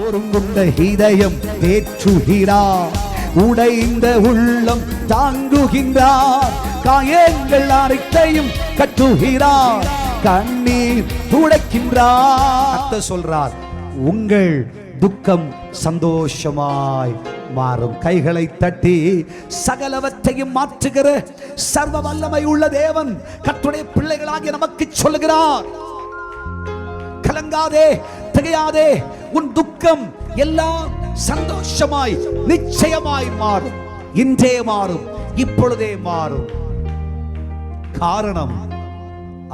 ஒருங்குண்ட இதயம் தேற்றுகிறார், உடைந்த உள்ளம் தாங்குகின்றார், காயங்கள் அனைத்தையும் கட்டுகிறார், கண்ணீர் துடைக்கின்றார். சொல்றார், உங்கள் துக்கம் சந்தோஷமாய் மாறும். கைகளை தட்டி சகலவற்றையும் மாற்றுகிற சர்வ வல்லமை உள்ள தேவன் கர்த்தருடைய பிள்ளைகளாகிய நமக்கு சொல்லுகிறார், கலங்காதே, திகையாதே, உன் துக்கம் எல்லாம் சந்தோஷமாய் நிச்சயமாய் மாறும். இன்றே மாறும், இப்பொழுதே மாறும். காரணம்,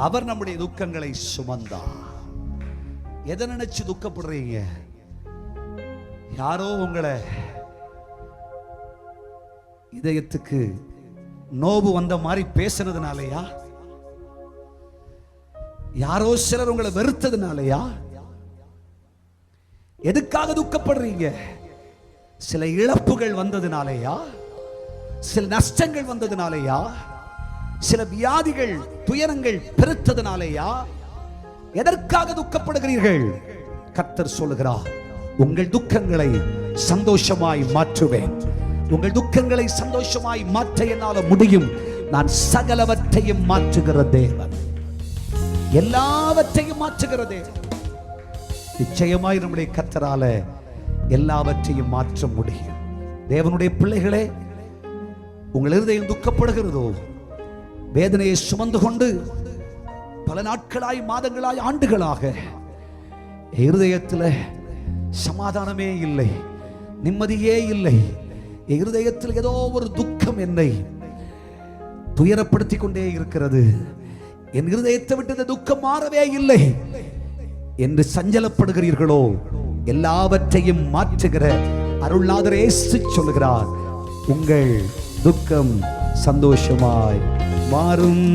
அவர் நம்முடைய துக்கங்களை சுமந்தார். எதை நினைச்சு துக்கப்படுறீங்க? யாரோ உங்களை இதயத்துக்கு நோவு வந்த மாதிரி பேசுனதுனாலயா? யாரோ சிலர் உங்களை வெறுத்ததுனாலயா? எதுக்காக துக்கப்படுறீங்க? சில இழப்புகள் வந்ததுனாலயா? சில நஷ்டங்கள் வந்ததுனாலயா? சில வியாதிகள் துயரங்கள் பெருத்ததுனாலயா? எதற்காக துக்கப்படுகிறீர்கள்? கர்த்தர் சொல்லுகிறார், உங்கள் துக்கங்களை சந்தோஷமாய் மாற்றுவேன். உங்கள் துக்கங்களை சந்தோஷமாய் மாற்ற என்னால முடியும். நான் சகலவற்றையும் மாற்றுகிற தேவன், எல்லாவற்றையும் மாற்றுகிற தேவன். நிச்சயமாய் நம்முடைய கர்த்தரால எல்லாவற்றையும் மாற்ற முடியும். தேவனுடைய பிள்ளைகளே, உங்கள் இருதயம் துக்கப்படுகிறதோ, வேதனையை சுமந்து கொண்டு பல நாட்களாய், மாதங்களாய், ஆண்டுகளாக இருதயத்தில் சமாதானமே இல்லை, நிம்மதியே இல்லை, இருதயத்தில் ஏதோ ஒரு துக்கம் என்னை துயரப்படுத்திக் கொண்டே இருக்கிறது, என் இருதயத்தை விட்டு இந்த துக்கம் மாறவே இல்லை என்று சஞ்சலப்படுகிறீர்களோ, எல்லாவற்றையும் மாற்றுகிற அருள்நாதர் இயேசு சொல்லுகிறார், உங்கள் துக்கம் சந்தோஷமாய் மாறும்.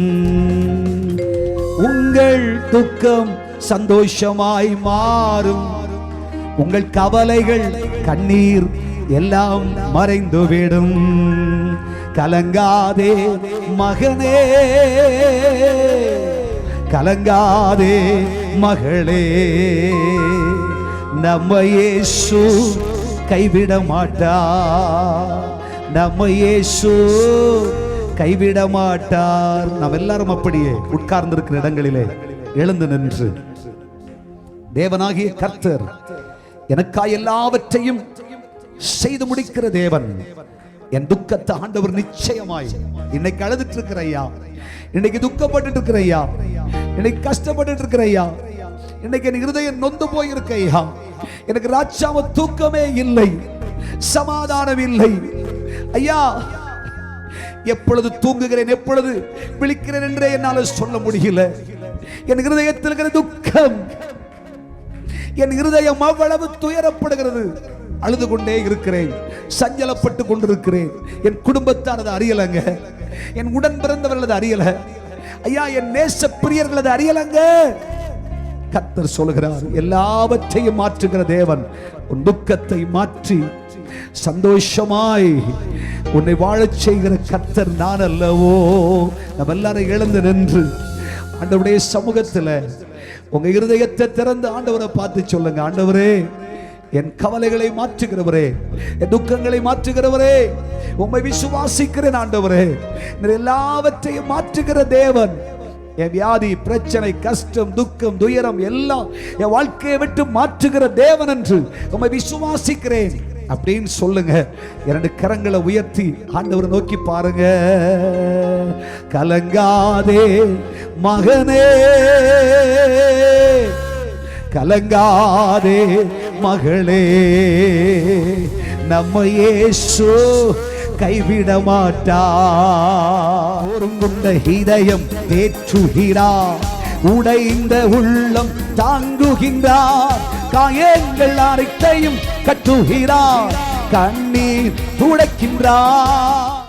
உங்கள் துக்கம் சந்தோஷமாய் மாறும். உங்கள் கவலைகள், கண்ணீர் எல்லாம் மறைந்துவிடும். கலங்காதே மகனே, கலங்காதே மகளே, நம்ம இயேசு கைவிட மாட்டார், நம்ம இயேசு கைவிட மாட்டார். நாம் எல்லாரும் அப்படியே உட்கார்ந்திருக்கிற இடங்களிலே எழுந்து நின்று, தேவனாகிய கர்த்தர் எனக்காய் எல்லாவற்றையும் செய்து முடிக்கிற தேவன், என் துக்கத்தை ஆண்டவர் நிச்சயமாய், இன்னைக்கு அழுதுட்டு இருக்கிற ஐயா, இன்னைக்கு துக்கப்பட்டு இருக்கிற ஐயா, இன்னைக்கு கஷ்டப்பட்டு இருக்கிற ஐயா, இன்னைக்கு என் இருதயம் நொந்து போயிருக்க ஐயா, எனக்கு ராட்சாம தூக்கமே இல்லை, சமாதானம் இல்லை ஐயா, எப்பொழுது தூங்குகிறேன், எப்பொழுது விழிக்கிறேன் என்றே என்னால சொல்ல முடியல. என் இருதயத்தில் இருக்கிற துக்கம், என் இருதயம் அவ்வளவு துயரப்படுகிறது, அழுது கொண்டே இருக்கிறேன், சஞ்சலப்பட்டு கொண்டிருக்கிறேன். என் குடும்பத்தார் அதை அறியலங்க, என் உடன் பிறந்தவர்கள் அதை அறியல ஐயா, என் நேச பிரியர்கள் அதை அறியலங்க. கர்த்தர் சொல்கிறார், எல்லாவற்றையும் மாற்றுகிற தேவன் உன் துக்கத்தை மாற்றி சந்தோஷமாய் உன்னை வாழச் செய்கிற கர்த்தர் நான் அல்லவோ. நம்ம எல்லாரும் எழுந்து நின்று ஆண்டவருடைய சமூகத்தில் உங்க இருதயத்தை திறந்து ஆண்டவரை பார்த்து சொல்லுங்க, ஆண்டவரே, என் கவலைகளை மாற்றுகிறவரே, என் துக்கங்களை மாற்றுகிறவரே, உம்மை விசுவாசிக்கிறேன் ஆண்டவரே, எல்லாவற்றையும் மாற்றுகிற தேவன், என் வியாதி, பிரச்சனை, கஷ்டம், துக்கம், துயரம் எல்லாம் என் வாழ்க்கையை விட்டு மாற்றுகிற தேவன் என்று உம்மை விசுவாசிக்கிறேன் அப்படின்னு சொல்லுங்க. இரண்டு கரங்களை உயர்த்தி ஆண்டவரை நோக்கி பாருங்க. கலங்காதே மகனே, கலங்காதே மகளே, நம்ம இயேசு கைவிட மாட்டார். ஒருங்குண்ட இதயம் தேற்றுகிறார், உடைந்த உள்ளம் தாங்குகின்றார், காயங்கள் அனைத்தையும் கட்டுகிறார், கண்ணீர் துடைக்கின்றார்.